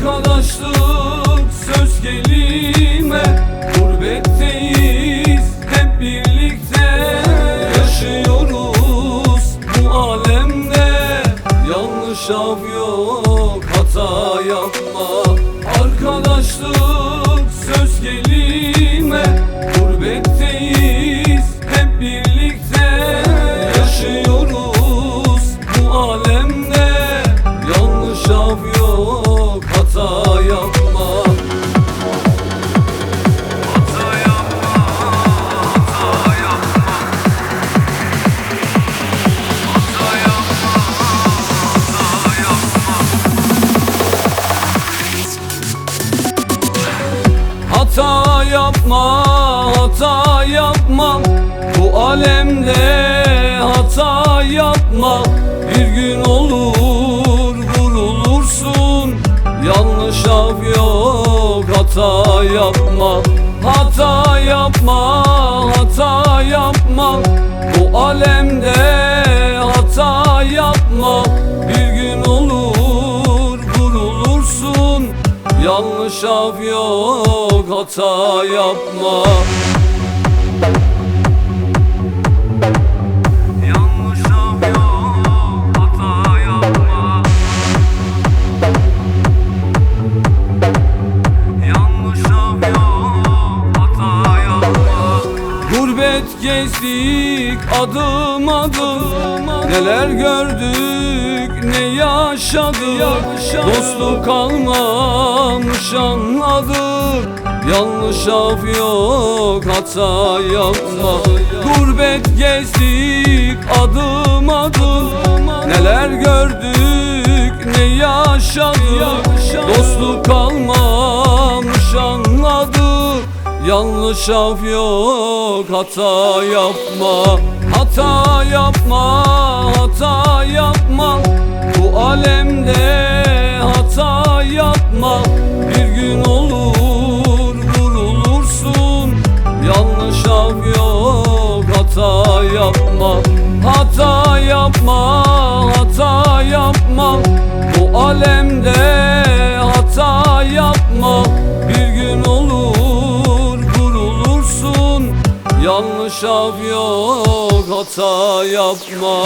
Arkadaşlık söz kelime, gurbetteyiz hep birlikte. Yaşıyoruz bu alemde, yanlış af yok, hata yapma. Arkadaşlık söz kelime, gurbetteyiz hep birlikte. Yaşıyoruz bu alemde, yanlış af yok, hata yapma. Hata yapma, hata yapma. Hata yapma, hata yapma. Hata yapma, bu alemde hata yapma. Bir gün olur vurulursun, yanlış af yok, hata yapma. Hata yapma, hata yapma, bu alemde hata yapma. Bir gün olur vurulursun, yanlış af yok, hata yapma. Yanlış af yok, hata yapma. Yanlış af yok, hata yapma. Gurbet gezdik adım adım, neler gördük ne yaşadık. Dostluk kalmamış anladık, yanlış af yok, hata yapma. Gurbet gezdik adım adım, neler gördük ne yaşadık. Dostluk kalmamış anladık, yanlış af yok, hata yapma. Hata yapma, hata yapma, bu alemde hata yapma. Bir gün olur vurulursun, yanlış af yok, hata yapma. Hata yapma, hata yapma, bu alemde hata yapma. Bir gün olur vurulursun, yanlış af yok, hata yapma.